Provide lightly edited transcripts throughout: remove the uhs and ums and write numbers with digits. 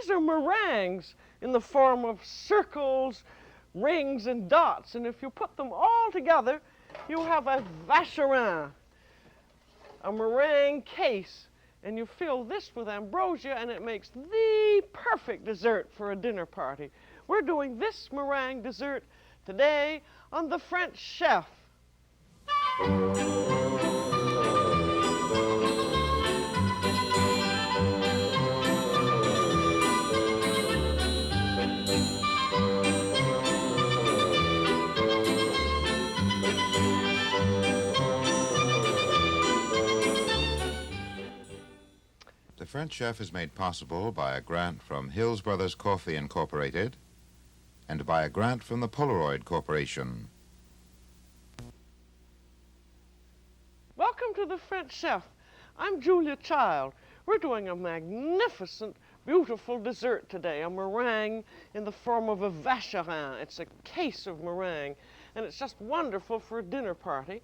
These are meringues in the form of circles, rings, and dots. And if you put them all together, you have a Vacherin, a meringue case. And you fill this with ambrosia, and it makes the perfect dessert for a dinner party. We're doing this meringue dessert today on The French Chef. The French Chef is made possible by a grant from Hills Brothers Coffee Incorporated and by a grant from the Polaroid Corporation. Welcome to The French Chef. I'm Julia Child. We're doing a magnificent, beautiful dessert today, a meringue in the form of a Vacherin. It's a case of meringue, and it's just wonderful for a dinner party.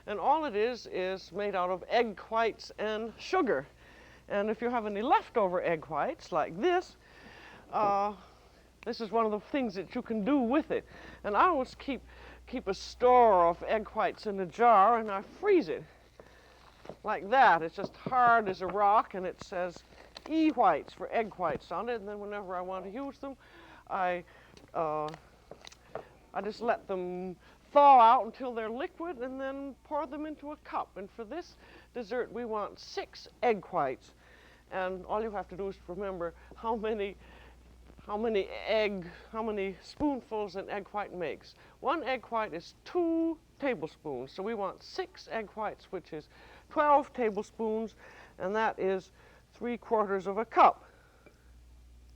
And all it is made out of egg whites and sugar. And if you have any leftover egg whites like this, this is one of the things that you can do with it. And I always keep a store of egg whites in a jar, and I freeze it like that. It's just hard as a rock, and it says E whites for egg whites on it. And then whenever I want to use them, I just let them thaw out until they're liquid, and then pour them into a cup. And for this dessert, we want 6 egg whites. And all you have to do is remember how many spoonfuls an egg white makes. 1 egg white is 2 tablespoons. So we want 6 egg whites, which is 12 tablespoons, and that is 3/4 of a cup.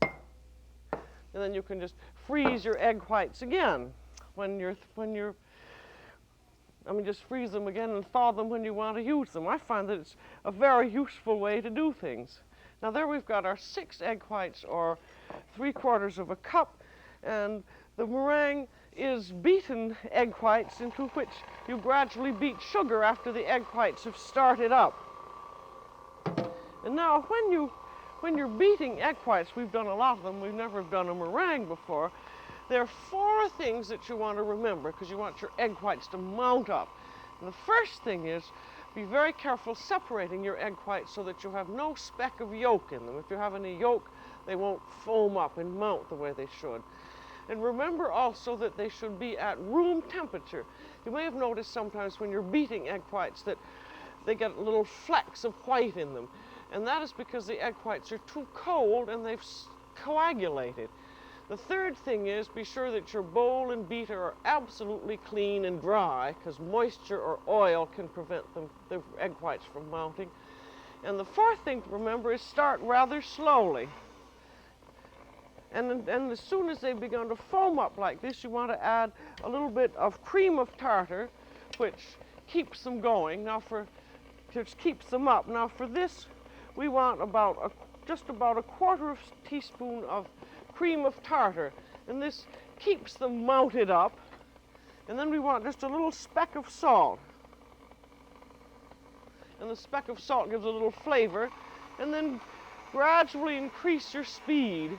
And then you can just freeze your egg whites again just freeze them again and thaw them when you want to use them. I find that it's a very useful way to do things. Now there we've got our 6 egg whites, or 3/4 of a cup, and the meringue is beaten egg whites into which you gradually beat sugar after the egg whites have started up. And now when you're beating egg whites, we've done a lot of them, we've never done a meringue before, there are 4 things that you want to remember because you want your egg whites to mount up. And the first thing is, be very careful separating your egg whites so that you have no speck of yolk in them. If you have any yolk, they won't foam up and mount the way they should. And remember also that they should be at room temperature. You may have noticed sometimes when you're beating egg whites that they get little flecks of white in them. And that is because the egg whites are too cold and they've coagulated. The third thing is, be sure that your bowl and beater are absolutely clean and dry, because moisture or oil can prevent the egg whites from mounting. And the fourth thing to remember is start rather slowly. And as soon as they've begun to foam up like this, you want to add a little bit of cream of tartar, which keeps them going. Which keeps them up. Now for this, we want just about a 1/4 teaspoon of cream of tartar, and this keeps them mounted up. And then we want just a little speck of salt, and the speck of salt gives a little flavor. And then gradually increase your speed,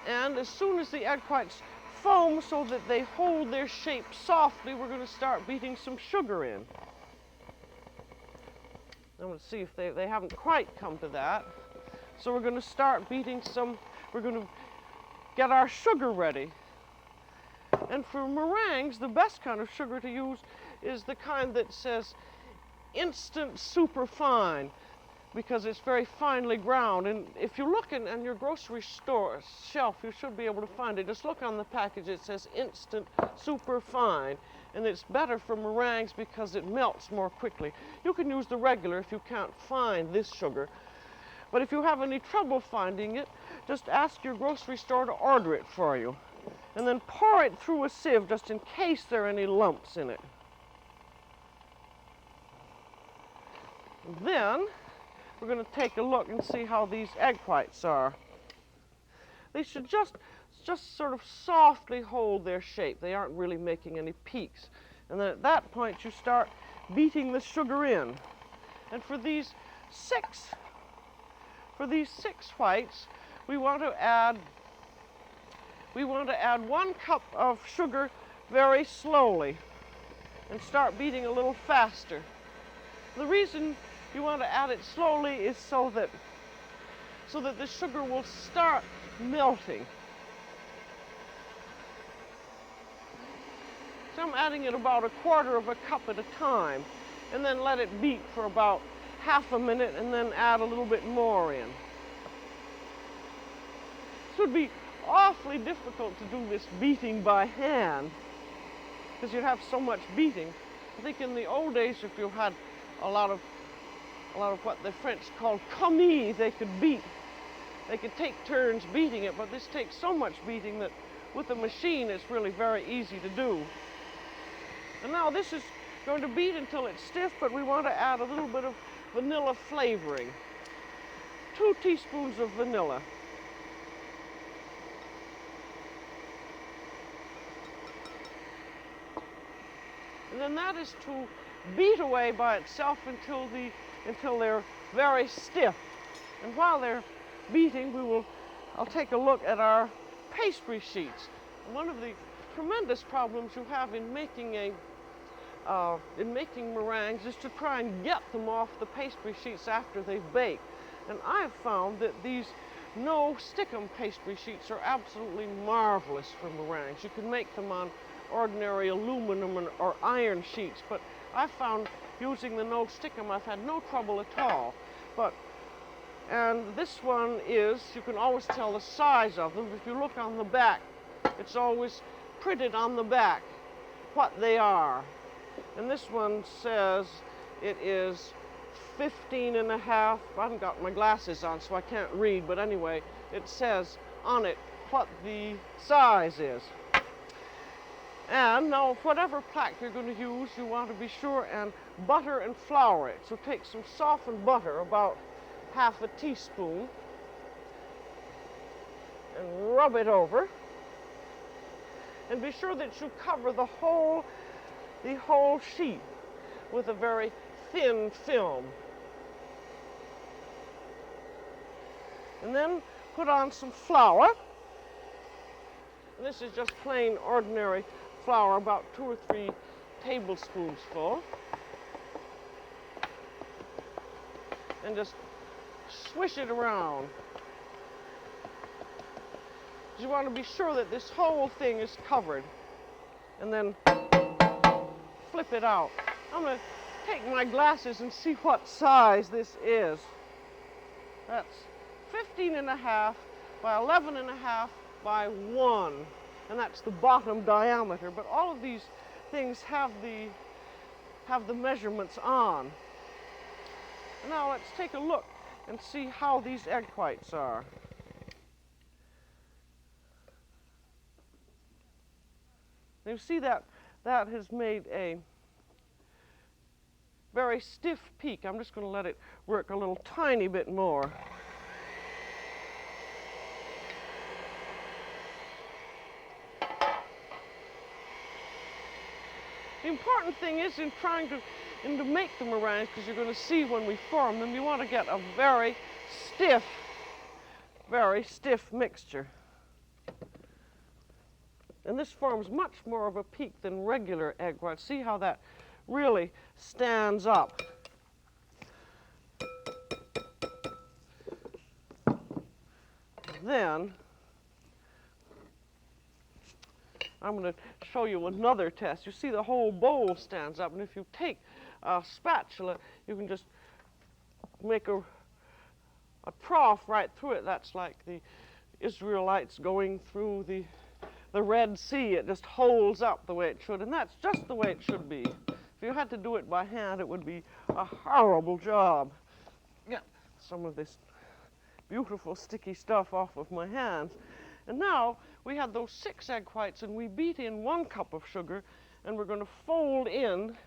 and as soon as the egg whites foam so that they hold their shape softly, we're going to start beating some sugar in. I'm going to see if they haven't quite come to that. So we're going to start beating we're going to get our sugar ready. And for meringues, the best kind of sugar to use is the kind that says instant super fine, because it's very finely ground. And if you look in your grocery store shelf, you should be able to find it. Just look on the package, it says instant super fine. And it's better for meringues because it melts more quickly. You can use the regular if you can't find this sugar. But if you have any trouble finding it, just ask your grocery store to order it for you. And then pour it through a sieve just in case there are any lumps in it. Then we're going to take a look and see how these egg whites are. They should just sort of softly hold their shape. They aren't really making any peaks. And then at that point you start beating the sugar in. And for these 6 for these 6 whites, we want to add 1 cup of sugar very slowly and start beating a little faster. The reason you want to add it slowly is so that the sugar will start melting. So I'm adding it about 1/4 of a cup at a time, and then let it beat for about half a minute, and then add a little bit more in. This would be awfully difficult to do this beating by hand, because you'd have so much beating. I think in the old days, if you had a lot of what the French called commis, they could take turns beating it, but this takes so much beating that with a machine it's really very easy to do. And now this is going to beat until it's stiff, but we want to add a little bit of vanilla flavoring. 2 teaspoons of vanilla. And then that is to beat away by itself until they're very stiff. And while they're beating, I'll take a look at our pastry sheets. One of the tremendous problems you have in making meringues is to try and get them off the pastry sheets after they've baked. And I've found that these no-stick-'em pastry sheets are absolutely marvelous for meringues. You can make them on ordinary aluminum or iron sheets, but I found using the no-stick-'em I've had no trouble at all. And this one is, you can always tell the size of them. If you look on the back, it's always printed on the back what they are. And this one says it is 15.5. I haven't got my glasses on, so I can't read, but anyway, it says on it what the size is. And now, whatever plaque you're going to use, you want to be sure and butter and flour it. So take some softened butter, about half a teaspoon, and rub it over. And be sure that you cover the whole sheet with a very thin film. And then put on some flour. And this is just plain ordinary flour, about 2 or 3 tablespoons full. And just swish it around. You want to be sure that this whole thing is covered. And then flip it out. I'm going to take my glasses and see what size this is. That's 15.5 by 11.5 by 1. And that's the bottom diameter. But all of these things have the measurements on. And now let's take a look and see how these egg whites are. You see that has made a very stiff peak. I'm just going to let it work a little tiny bit more. The important thing is in trying to make the meringues, because you're going to see when we form them, you want to get a very stiff mixture. And this forms much more of a peak than regular egg white. See how that really stands up. Then I'm going to show you another test. You see the whole bowl stands up, and if you take a spatula, you can just make a trough right through it. That's like the Israelites going through the Red Sea. It just holds up the way it should, and that's just the way it should be. If you had to do it by hand, it would be a horrible job. Get some of this beautiful sticky stuff off of my hands. And now we had those 6 egg whites, and we beat in 1 cup of sugar, and we're going to fold in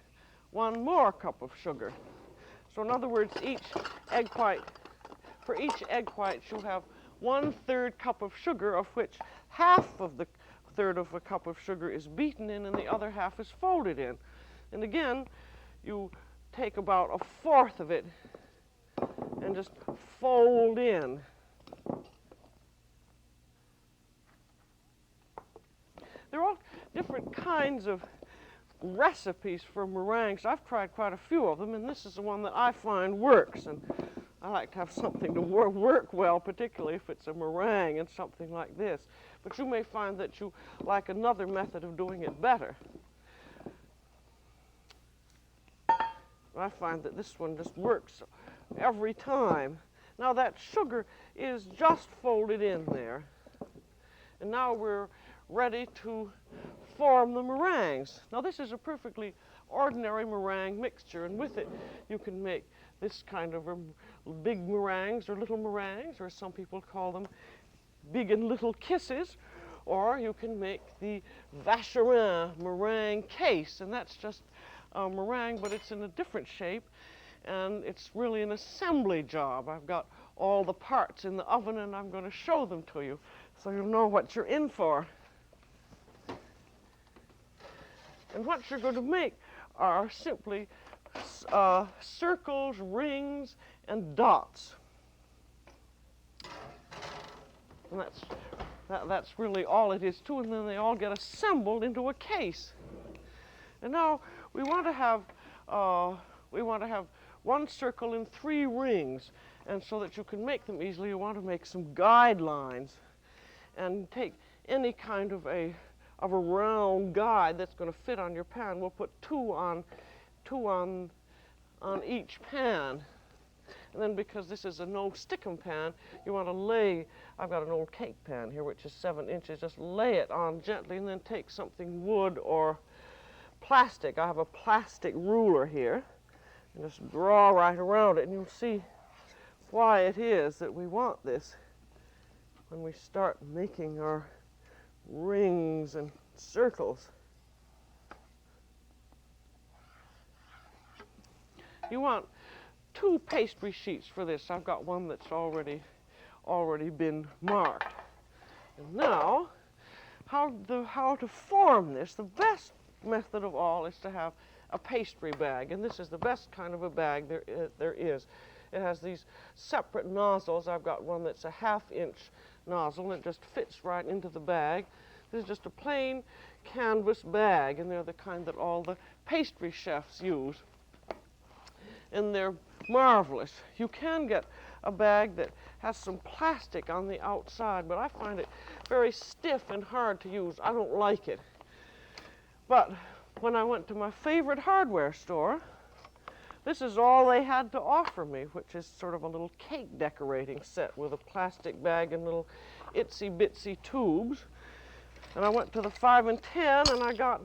1 more cup of sugar. So in other words, for each egg white, you have 1/3 cup of sugar, of which half of the 1/3 of a cup of sugar is beaten in, and the other half is folded in. And again, you take about 1/4 of it and just fold in. There are all different kinds of recipes for meringues. I've tried quite a few of them, and this is the one that I find works. And I like to have something to work well, particularly if it's a meringue and something like this. But you may find that you like another method of doing it better. I find that this one just works every time. Now that sugar is just folded in there. And now we're ready to form the meringues. Now this is a perfectly ordinary meringue mixture, and with it you can make this kind of big meringues or little meringues, or some people call them big and little kisses, or you can make the Vacherin meringue case, and that's just a meringue, but it's in a different shape, and it's really an assembly job. I've got all the parts in the oven, and I'm going to show them to you so you'll know what you're in for. And what you're going to make are simply circles, rings, and dots. And that's really all it is too, and then they all get assembled into a case. And now we want to have one circle and 3 rings, and so that you can make them easily, you want to make some guidelines, and take any kind of a round guide that's going to fit on your pan. We'll put two on each pan. And then, because this is a no-stickum pan, you want to lay, I've got an old cake pan here which is 7 inches, just lay it on gently, and then take something wood or plastic. I have a plastic ruler here, and just draw right around it, and you'll see why it is that we want this when we start making our rings and circles. You want 2 pastry sheets for this. I've got one that's already been marked. And now, how to form this? The best method of all is to have a pastry bag, and this is the best kind of a bag there is. It has these separate nozzles. I've got one that's a 1/2 inch nozzle, and it just fits right into the bag. This is just a plain canvas bag, and they're the kind that all the pastry chefs use. And they're marvelous. You can get a bag that has some plastic on the outside, but I find it very stiff and hard to use. I don't like it. But when I went to my favorite hardware store, this is all they had to offer me, which is sort of a little cake decorating set with a plastic bag and little itsy-bitsy tubes. And I went to the 5 and 10, and I got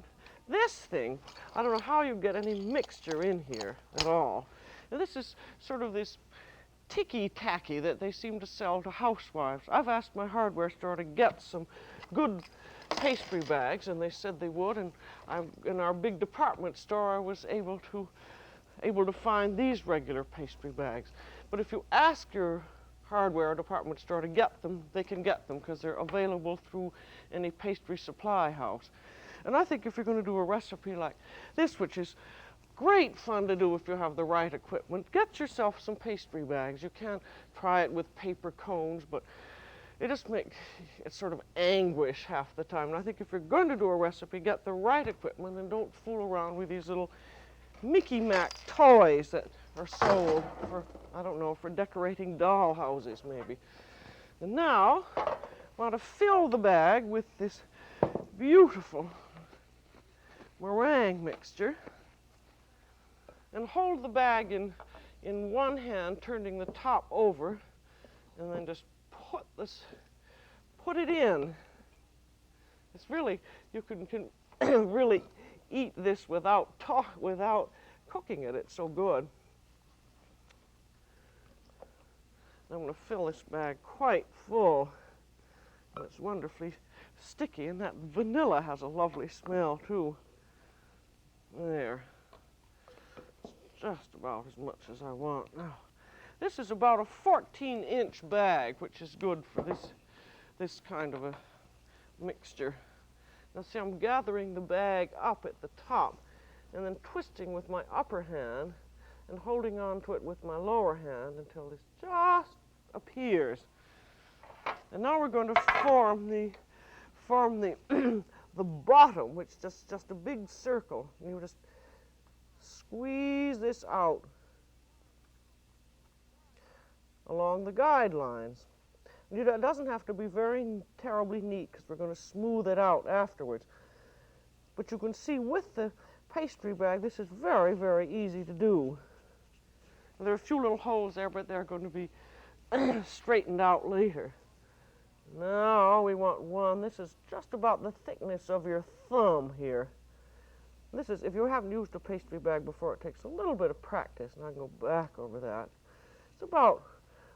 this thing. I don't know how you get any mixture in here at all. And this is sort of this ticky-tacky that they seem to sell to housewives. I've asked my hardware store to get some good pastry bags, and they said they would, and in our big department store I was able to find these regular pastry bags. But if you ask your hardware department store to get them, they can get them because they're available through any pastry supply house. And I think if you're going to do a recipe like this, which is great fun to do if you have the right equipment, get yourself some pastry bags. You can try it with paper cones, but it just makes it sort of anguish half the time. And I think if you're going to do a recipe, get the right equipment and don't fool around with these little Mickey Mac toys that are sold for, I don't know, for decorating doll houses maybe. And now, I want to fill the bag with this beautiful meringue mixture, and hold the bag in one hand, turning the top over, and then just put it in. It's really, you can really eat this without cooking it. It's so good. I'm going to fill this bag quite full. And it's wonderfully sticky, and that vanilla has a lovely smell too. There. It's just about as much as I want. Now, this is about a 14-inch bag, which is good for this kind of a mixture. Now see, I'm gathering the bag up at the top and then twisting with my upper hand and holding on to it with my lower hand until this just appears. And now we're going to form the the bottom, which is just a big circle. And you just squeeze this out along the guidelines. It doesn't have to be very terribly neat because we're going to smooth it out afterwards. But you can see with the pastry bag, this is very, very easy to do. There are a few little holes there, but they're going to be straightened out later. Now we want one. This is just about the thickness of your thumb here. This is, if you haven't used a pastry bag before, it takes a little bit of practice, and I can go back over that. It's about,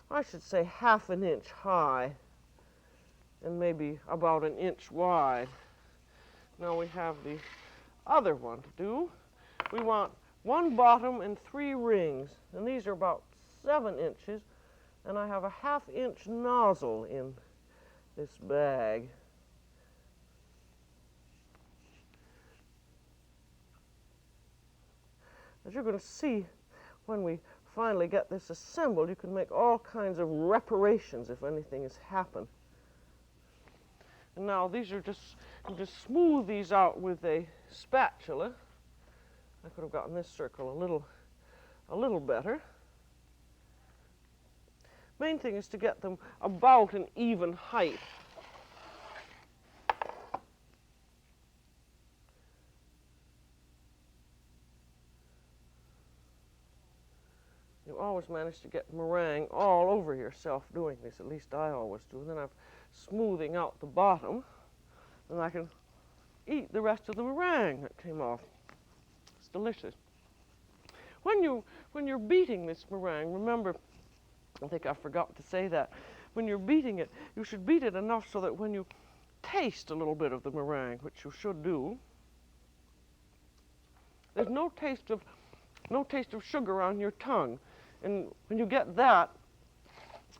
I should say, ½ an inch high and maybe about an inch wide. Now we have the other one to do. We want 1 bottom and 3 rings, and these are about 7 inches, and I have a ½ inch nozzle in this bag. As you're going to see when we finally get this assembled, you can make all kinds of reparations if anything has happened. And now these are you just smooth these out with a spatula. I could have gotten this circle a little better. Main thing is to get them about an even height. You always manage to get meringue all over yourself doing this, at least I always do. And then I'm smoothing out the bottom, and I can eat the rest of the meringue that came off. It's delicious. When you're beating this meringue, remember, I think I forgot to say that, when you're beating it, you should beat it enough so that when you taste a little bit of the meringue, which you should do, there's no taste of sugar on your tongue. And when you get that,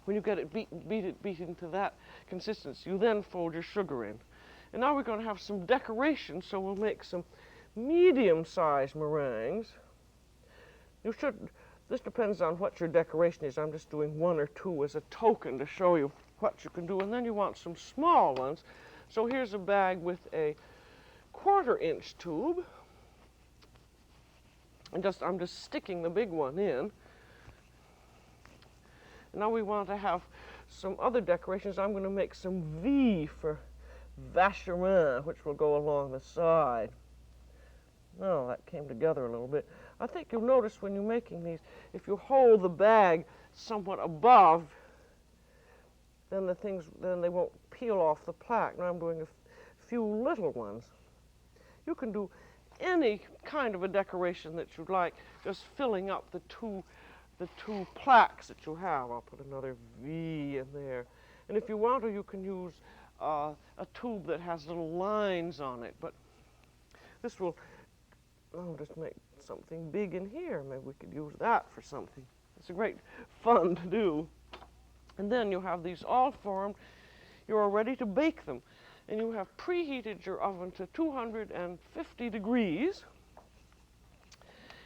when you get it beat into that consistency, you then fold your sugar in. And now we're going to have some decoration, so we'll make some medium-sized meringues. This depends on what your decoration is. I'm just doing 1 or 2 as a token to show you what you can do. And then you want some small ones. So here's a bag with a 1/4 inch tube. And I'm just sticking the big one in. And now we want to have some other decorations. I'm going to make some V for Vacherin, which will go along the side. Oh, that came together a little bit. I think you'll notice when you're making these, if you hold the bag somewhat above, then they won't peel off the plaque. Now I'm doing a few little ones. You can do any kind of a decoration that you'd like, just filling up the two plaques that you have. I'll put another V in there. And if you want to, you can use a tube that has little lines on it. But this will, I'll just make something big in here. Maybe we could use that for something. It's a great fun to do. And then you have these all formed. You're ready to bake them. And you have preheated your oven to 250 degrees.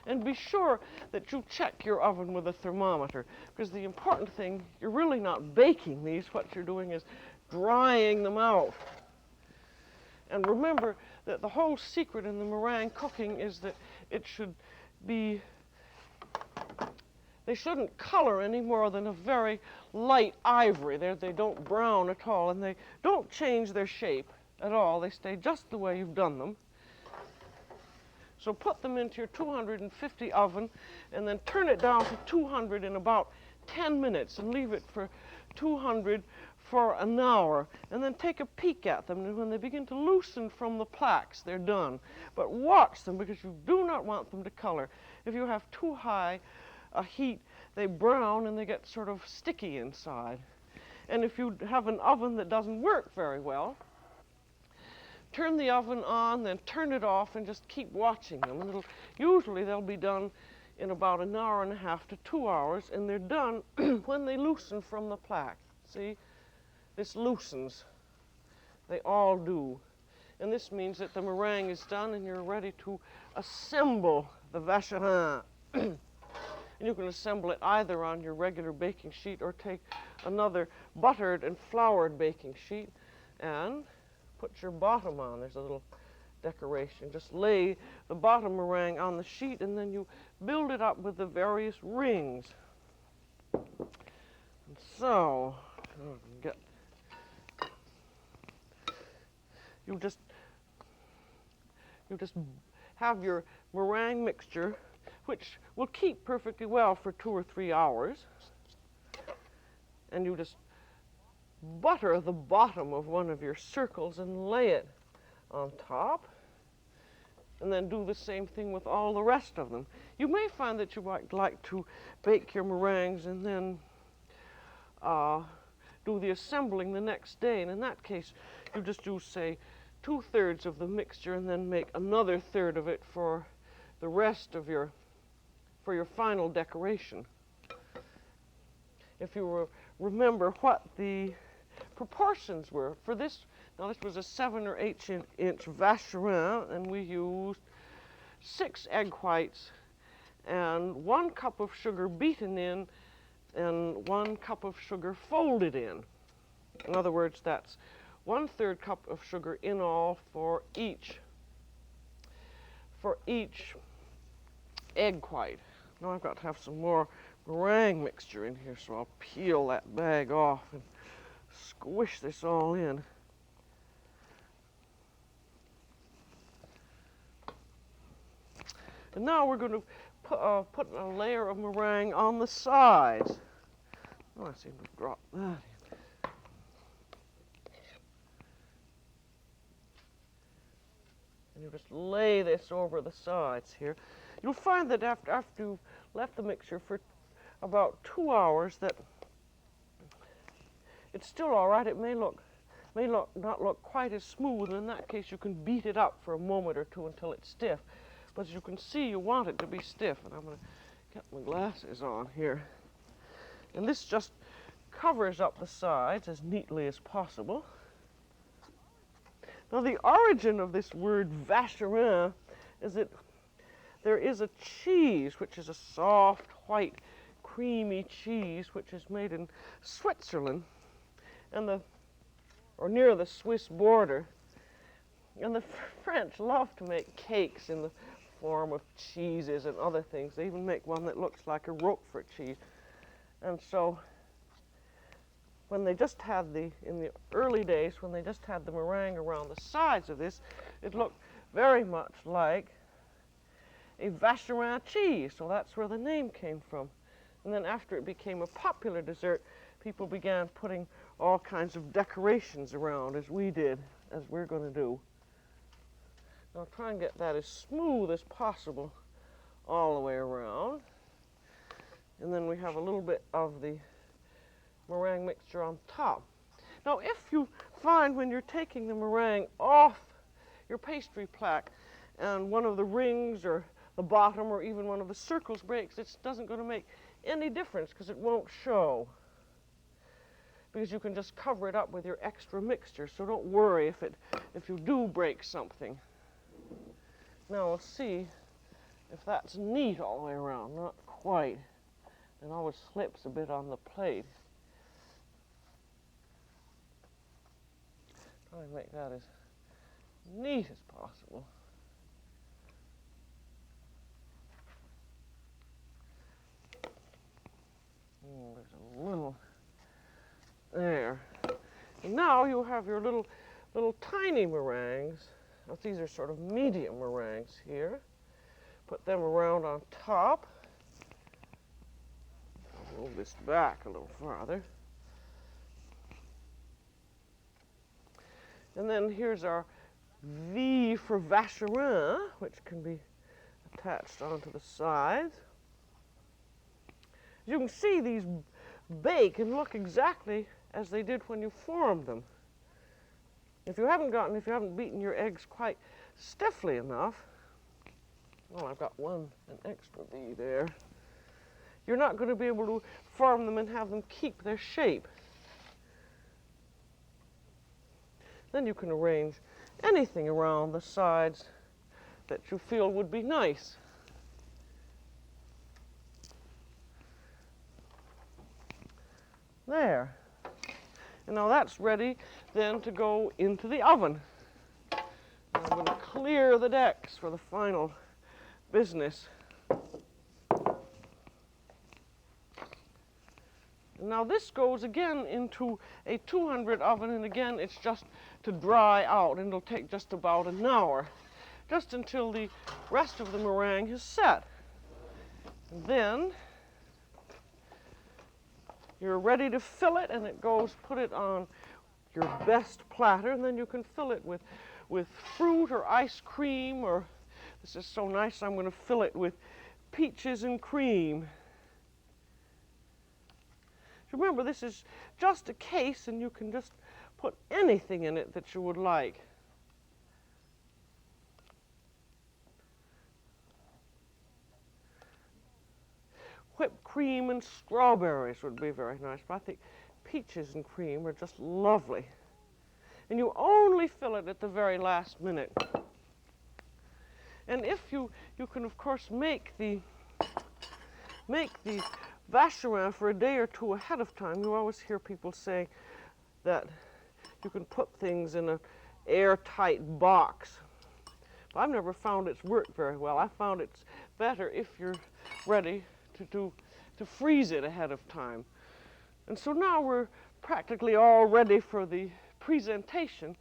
And be sure that you check your oven with a thermometer, because the important thing, you're really not baking these. What you're doing is drying them out. And remember that the whole secret in the meringue cooking is that it should be, they shouldn't color any more than a very light ivory. They don't brown at all, and they don't change their shape at all. They stay just the way you've done them. So put them into your 250 oven, and then turn it down to 200 in about 10 minutes, and leave it for 200 for an hour, and then take a peek at them. And when they begin to loosen from the plaques, they're done. But watch them, because you do not want them to color. If you have too high a heat, they brown and they get sort of sticky inside. And if you have an oven that doesn't work very well, turn the oven on, then turn it off, and just keep watching them. And usually they'll be done in about an hour and a half to 2 hours, and they're done when they loosen from the plaque. See? This loosens. They all do. And this means that the meringue is done and you're ready to assemble the Vacherin. And you can assemble it either on your regular baking sheet or take another buttered and floured baking sheet and put your bottom on. There's a little decoration. Just lay the bottom meringue on the sheet and then you build it up with the various rings. And so, you just have your meringue mixture, which will keep perfectly well for 2 or 3 hours. And you just butter the bottom of one of your circles and lay it on top. And then do the same thing with all the rest of them. You may find that you might like to bake your meringues and then do the assembling the next day. And in that case, you just do, say, 2/3 of the mixture and then make another third of it for the rest of your final decoration. If you remember what the proportions were for this, now this was a 7 or 8 inch Vacherin, and we used 6 egg whites and 1 cup of sugar beaten in and 1 cup of sugar folded in. In other words, that's 1/3 cup of sugar in all for each egg white. Now I've got to have some more meringue mixture in here, so I'll peel that bag off and squish this all in. And now we're going to put a layer of meringue on the sides. Oh, I seem to have dropped that in. And you just lay this over the sides here. You'll find that after you've left the mixture for about 2 hours that it's still all right. It may not look quite as smooth, and in that case you can beat it up for a moment or two until it's stiff. But as you can see, you want it to be stiff. And I'm going to get my glasses on here. And this just covers up the sides as neatly as possible. Now, the origin of this word Vacherin is that there is a cheese, which is a soft, white, creamy cheese, which is made in Switzerland, or near the Swiss border. And the French love to make cakes in the form of cheeses and other things. They even make one that looks like a Roquefort cheese. And so, when they just had in the early days, when they just had the meringue around the sides of this, it looked very much like a Vacherin cheese. So that's where the name came from. And then after it became a popular dessert, people began putting all kinds of decorations around, as we did, as we're going to do. Now I'll try and get that as smooth as possible all the way around. And then we have a little bit of the meringue mixture on top. Now, if you find when you're taking the meringue off your pastry plaque and one of the rings or the bottom or even one of the circles breaks, it doesn't going to make any difference because it won't show. Because you can just cover it up with your extra mixture, so don't worry if you do break something. Now we'll see if that's neat all the way around. Not quite. It always slips a bit on the plate. Try and make that as neat as possible. There's a little there. And now you have your little tiny meringues. Now these are sort of medium meringues here. Put them around on top. I'll move this back a little farther. And then here's our V for Vacherin, which can be attached onto the sides. As you can see, these bake and look exactly as they did when you formed them. If you haven't beaten your eggs quite stiffly enough, well, I've got an extra V there, you're not going to be able to form them and have them keep their shape. Then you can arrange anything around the sides that you feel would be nice. There. And now that's ready then to go into the oven. I'm going to clear the decks for the final business. And now this goes again into a 200 oven, and again it's just to dry out, and it'll take just about an hour, just until the rest of the meringue is set. And then you're ready to fill it, and it goes, put it on your best platter, and then you can fill it with fruit or ice cream, or this is so nice, I'm going to fill it with peaches and cream. Remember, this is just a case, and you can just put anything in it that you would like. Whipped cream and strawberries would be very nice, but I think peaches and cream are just lovely. And you only fill it at the very last minute. And if you can, of course, make the Vacherin for a day or two ahead of time. You always hear people say that you can put things in an airtight box. But I've never found it's worked very well. I found it's better if you're ready to freeze it ahead of time. And so now we're practically all ready for the presentation.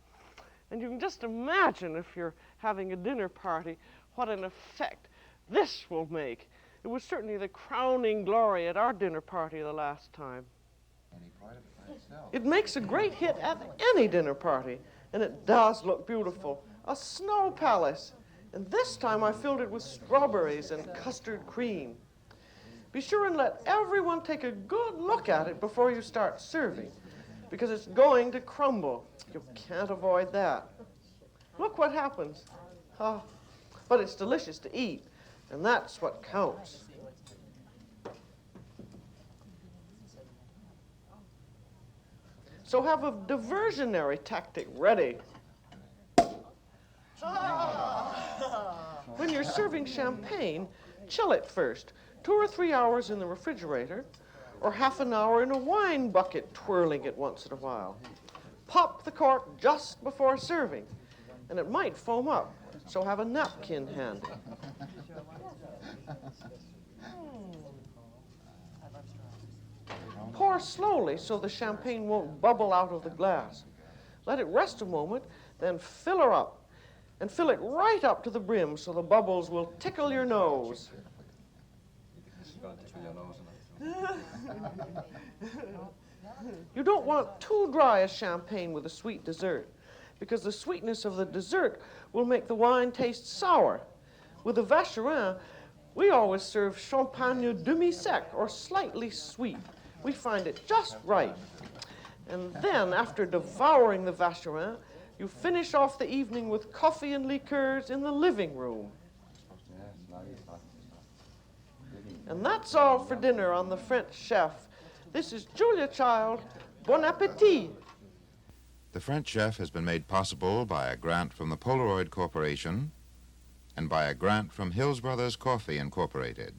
And you can just imagine, if you're having a dinner party, what an effect this will make. It was certainly the crowning glory at our dinner party the last time. It makes a great hit at any dinner party, and it does look beautiful. A snow palace, and this time I filled it with strawberries and custard cream. Be sure and let everyone take a good look at it before you start serving, because it's going to crumble. You can't avoid that. Look what happens. Oh, but it's delicious to eat. And that's what counts. So have a diversionary tactic ready. When you're serving champagne, chill it first. 2 or 3 hours in the refrigerator, or half an hour in a wine bucket, twirling it once in a while. Pop the cork just before serving, and it might foam up, so have a napkin handy. Pour slowly so the champagne won't bubble out of the glass. Let it rest a moment, then fill her up. And fill it right up to the brim so the bubbles will tickle your nose. You don't want too dry a champagne with a sweet dessert, because the sweetness of the dessert will make the wine taste sour. With the Vacherin, we always serve champagne demi-sec, or slightly sweet. We find it just right. And then, after devouring the Vacherin, you finish off the evening with coffee and liqueurs in the living room. And that's all for dinner on the French Chef. This is Julia Child. Bon appétit! The French Chef has been made possible by a grant from the Polaroid Corporation and by a grant from Hills Brothers Coffee Incorporated.